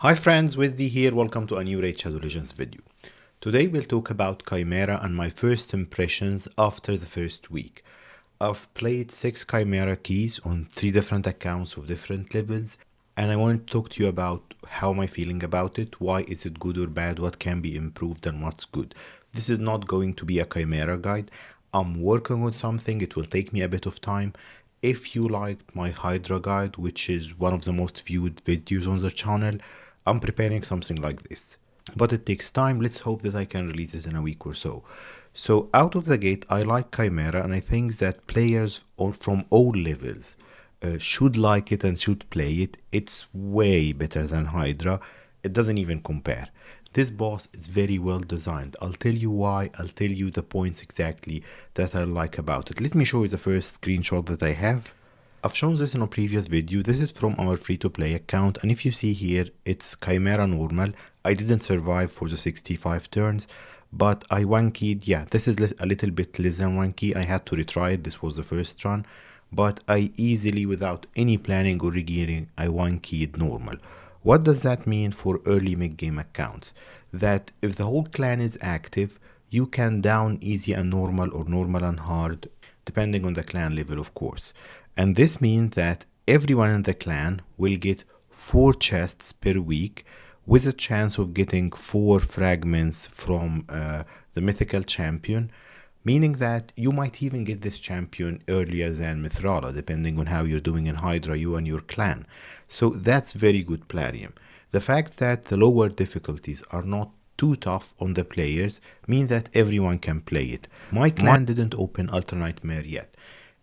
Hi friends, Wizdy here, welcome to a new Raid Shadow Legends video. Today we'll talk about Chimera and my first impressions after the first week. I've played 6 Chimera keys on 3 different accounts of different levels, and I want to talk to you about how am I feeling about it, why is it good or bad, what can be improved and what's good. This is not going to be a Chimera guide. I'm working on something, it will take me a bit of time. If you liked my Hydra guide, which is one of the most viewed videos on the channel, I'm preparing something like this. But it takes time. Let's hope that I can release it in a week or so. So out of the gate, I like Chimera, and I think that players from all levels should like it and should play it. It's way better than Hydra. It doesn't even compare. This boss is very well designed. I'll tell you why. I'll tell you the points exactly that I like about it. Let me show you the first screenshot that I have. I've shown this in a previous video. This is from our free-to-play account, and if you see here, it's Chimera normal. I didn't survive for the 65 turns, but I one-keyed. Yeah, this is a little bit less than one key. I had to retry it. This was the first run, but I easily, without any planning or regearing, I one-keyed normal. What does that mean for early mid-game accounts? That if the whole clan is active, you can down easy and normal or normal and hard, depending on the clan level, of course. And this means that everyone in the clan will get 4 chests per week with a chance of getting 4 fragments from the mythical champion, meaning that you might even get this champion earlier than Mithrala, depending on how you're doing in Hydra, you and your clan. So that's very good plarium. The fact that the lower difficulties are not too tough on the players mean that everyone can play it. My clan didn't open Ultra Nightmare yet,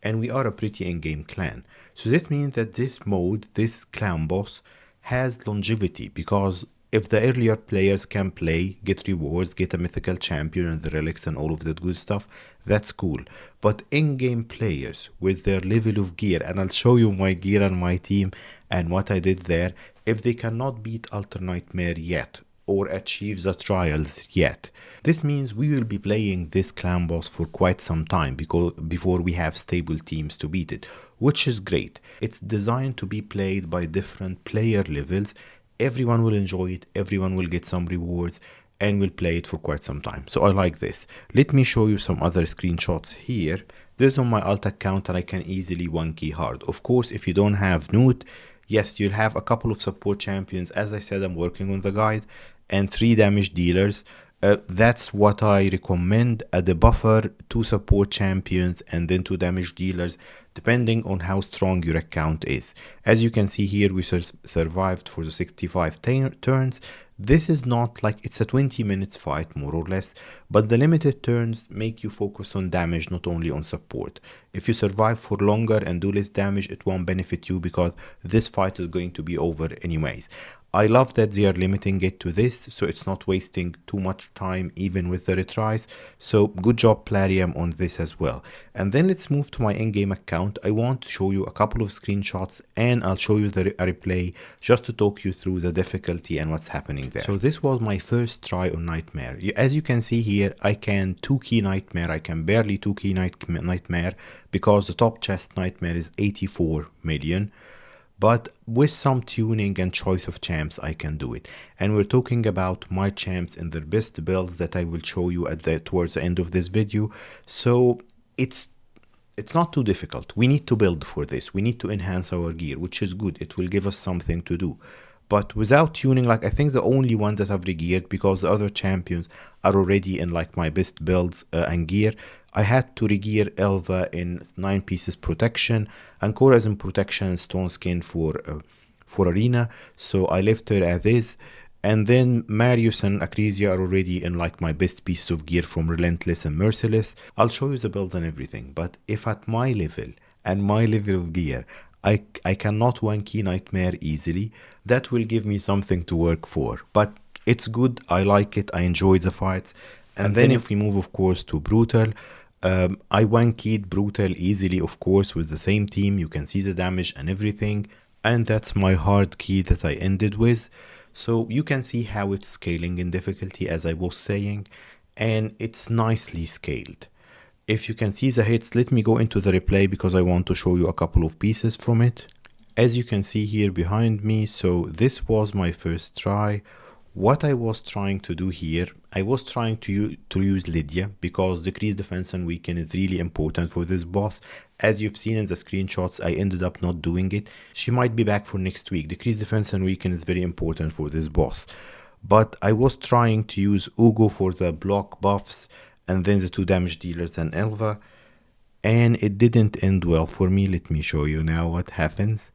and we are a pretty in-game clan. So that means that this mode, this clan boss, has longevity, because if the earlier players can play, get rewards, get a mythical champion and the relics and all of that good stuff, that's cool. But in-game players with their level of gear, and I'll show you my gear and my team and what I did there, if they cannot beat Ultra Nightmare yet, or achieve the trials yet, this means we will be playing this clan boss for quite some time before we have stable teams to beat it, which is great. It's designed to be played by different player levels. Everyone will enjoy it, everyone will get some rewards, and will play it for quite some time. So I like this. Let me show you some other screenshots here. This is on my alt account, and I can easily one key hard. Of course, if you don't have Newt, yes, you'll have a couple of support champions. As I said, I'm working on the guide, and 3 damage dealers. That's what I recommend. At the buffer, 2 support champions and then 2 damage dealers, depending on how strong your account is. As you can see here, we survived for the 65 turns. This is not like, it's a 20 minutes fight more or less, but the limited turns make you focus on damage, not only on support. If you survive for longer and do less damage, it won't benefit you because this fight is going to be over anyways. I love that they are limiting it to this, so it's not wasting too much time even with the retries. So good job Plarium on this as well. And then let's move to my in-game account. I want to show you a couple of screenshots, and I'll show you a replay just to talk you through the difficulty and what's happening there. So this was my first try on Nightmare. As you can see here, I can 2-key Nightmare. I can barely 2-key Nightmare because the top chest Nightmare is 84 million. But with some tuning and choice of champs, I can do it. And we're talking about my champs and their best builds that I will show you towards the end of this video. So it's not too difficult. We need to build for this. We need to enhance our gear, which is good. It will give us something to do. But without tuning, like I think the only ones that I've regeared, because the other champions are already in like my best builds and gear, I had to regear Elva in 9 pieces protection, and Korra's in protection and stone skin for arena, so I left her as is. And then Marius and Acresia are already in like my best pieces of gear from Relentless and Merciless. I'll show you the builds and everything, but if at my level and my level of gear, I cannot one key Nightmare easily, that will give me something to work for. But it's good, I like it, I enjoy the fights. And then if we move, of course, to Brutal, I one-keyed Brutal easily, of course, with the same team. You can see the damage and everything. And that's my hard key that I ended with. So you can see how it's scaling in difficulty, as I was saying. And it's nicely scaled. If you can see the hits, let me go into the replay because I want to show you a couple of pieces from it. As you can see here behind me, so this was my first try. What I was trying to do here, I was trying to use Lydia because decreased defense and weaken is really important for this boss. As you've seen in the screenshots, I ended up not doing it. She might be back for next week. Decreased defense and weaken is very important for this boss. But I was trying to use Ugo for the block buffs and then the 2 damage dealers and Elva. And it didn't end well for me. Let me show you now what happens.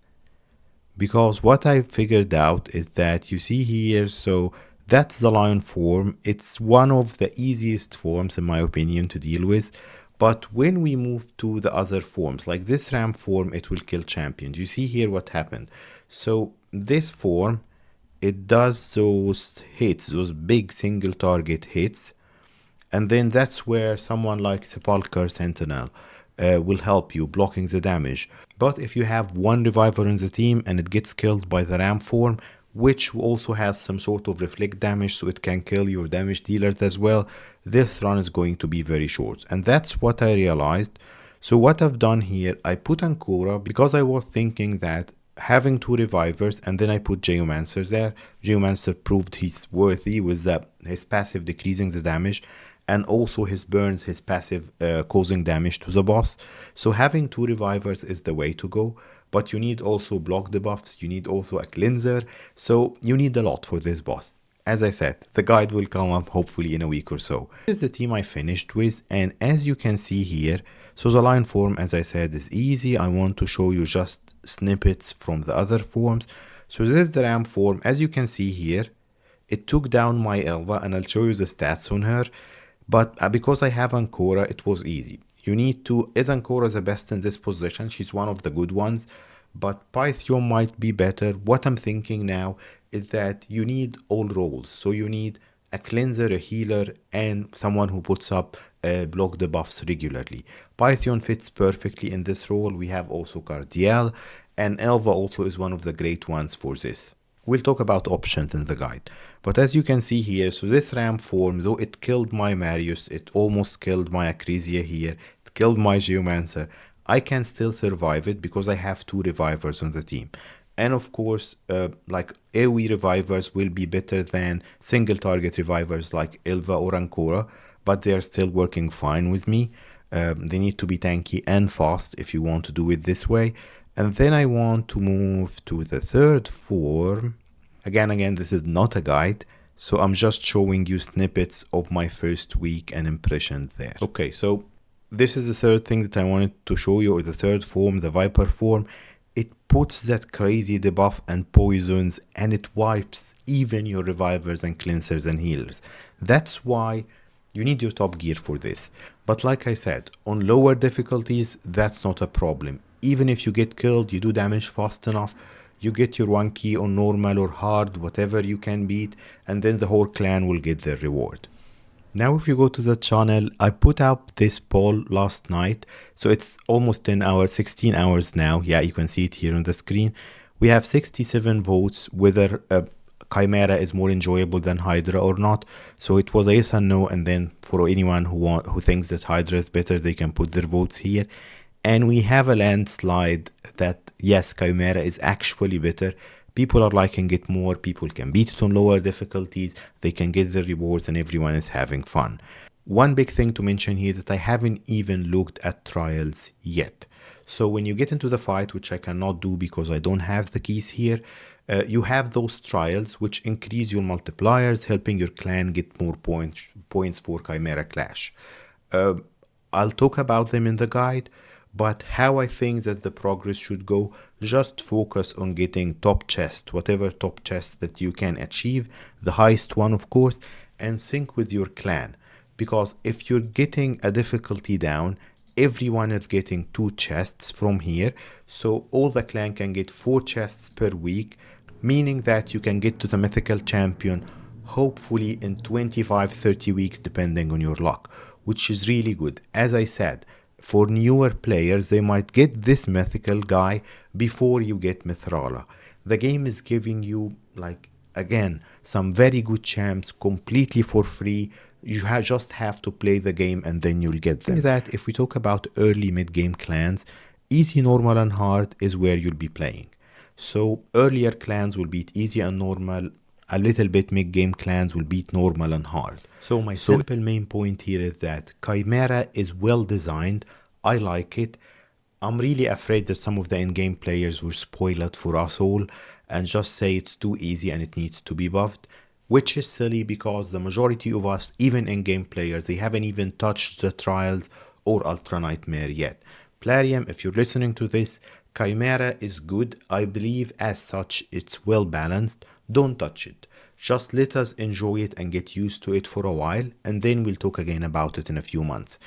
Because what I figured out is that you see here, so that's the lion form. It's one of the easiest forms in my opinion to deal with. But when we move to the other forms, like this ram form, it will kill champions. You see here what happened. So this form, it does those hits, those big single target hits. And then that's where someone like Sepulchre Sentinel will help you blocking the damage. But if you have one reviver in the team and it gets killed by the ram form, which also has some sort of reflect damage, so it can kill your damage dealers as well, this run is going to be very short. And that's what I realized. So what I've done here, I put Ancora because I was thinking that having 2 revivers, and then I put Geomancer there. Geomancer proved he's worthy with his passive decreasing the damage, and also his burns, his passive causing damage to the boss. So having 2 revivers is the way to go, but you need also block debuffs, you need also a cleanser, so you need a lot for this boss. As I said, the guide will come up hopefully in a week or so. This is the team I finished with, and as you can see here, so the line form, as I said, is easy. I want to show you just snippets from the other forms. So this is the ram form. As you can see here, it took down my Elva, and I'll show you the stats on her. But because I have Ancora, it was easy. You need to, is Ancora the best in this position? She's one of the good ones, but Pythion might be better. What I'm thinking now is that you need all roles. So you need a cleanser, a healer, and someone who puts up block debuffs regularly. Pythion fits perfectly in this role. We have also Cardiel, and Elva also is one of the great ones for this. We'll talk about options in the guide. But as you can see here, so this ram form, though it killed my Marius, it almost killed my Acresia here, it killed my Geomancer, I can still survive it because I have 2 revivers on the team. And of course, like AoE revivers will be better than single target revivers like Elva or Ancora, but they are still working fine with me. They need to be tanky and fast if you want to do it this way. And then I want to move to the third form. Again, this is not a guide, so I'm just showing you snippets of my first week and impressions there. Okay, so this is the third thing that I wanted to show you, or the third form, the Viper form. It puts that crazy debuff and poisons, and it wipes even your revivers and cleansers and healers. That's why you need your top gear for this. But like I said, on lower difficulties, that's not a problem. Even if you get killed, you do damage fast enough, you get your 1 key on normal or hard, whatever you can beat, and then the whole clan will get their reward. Now if you go to the channel, I put up this poll last night, so it's almost 10 hours, 16 hours now. Yeah, you can see it here on the screen. We have 67 votes whether Chimera is more enjoyable than Hydra or not. So it was a yes and no, and then for anyone who thinks that Hydra is better, they can put their votes here. And we have a landslide that yes, Chimera is actually better. People are liking it more, people can beat it on lower difficulties, they can get the rewards, and everyone is having fun. One big thing to mention here is that I haven't even looked at trials yet. So when you get into the fight, which I cannot do because I don't have the keys here, you have those trials which increase your multipliers, helping your clan get more points for Chimera Clash. I'll talk about them in the guide. But how I think that the progress should go, just focus on getting top chest, whatever top chest that you can achieve, the highest one of course, and sync with your clan. Because if you're getting a difficulty down, everyone is getting 2 chests from here, so all the clan can get 4 chests per week, meaning that you can get to the mythical champion hopefully in 25-30 weeks depending on your luck, which is really good. As I said, for newer players, they might get this mythical guy before you get Mithrala. The game is giving you, like, again, some very good champs completely for free. You just have to play the game and then you'll get them. I think that if we talk about early mid-game clans, easy, normal, and hard is where you'll be playing. So earlier clans will beat easy and normal, a little bit mid-game clans will beat normal and hard. So my simple main point here is that Chimera is well designed, I like it. I'm really afraid that some of the in-game players will spoil it for us all and just say it's too easy and it needs to be buffed, which is silly because the majority of us, even in-game players, they haven't even touched the trials or Ultra Nightmare yet. Plarium, if you're listening to this, Chimera is good. I believe as such it's well balanced. Don't touch it. Just let us enjoy it and get used to it for a while, and then we'll talk again about it in a few months.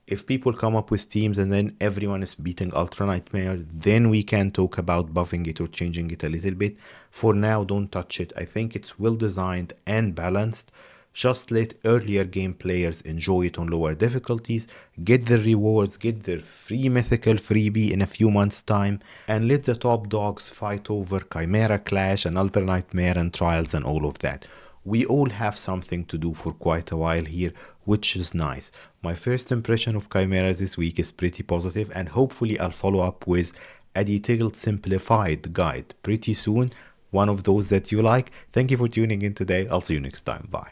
If people come up with teams and then everyone is beating Ultra Nightmare, then we can talk about buffing it or changing it a little bit. For now, don't touch it. I think it's well designed and balanced. Just let earlier game players enjoy it on lower difficulties, get their rewards, get their free mythical freebie in a few months' time, and let the top dogs fight over Chimera Clash and Ultra Nightmare and Trials and all of that. We all have something to do for quite a while here, which is nice. My first impression of Chimera this week is pretty positive, and hopefully I'll follow up with a detailed, simplified guide pretty soon. One of those that you like. Thank you for tuning in today. I'll see you next time. Bye.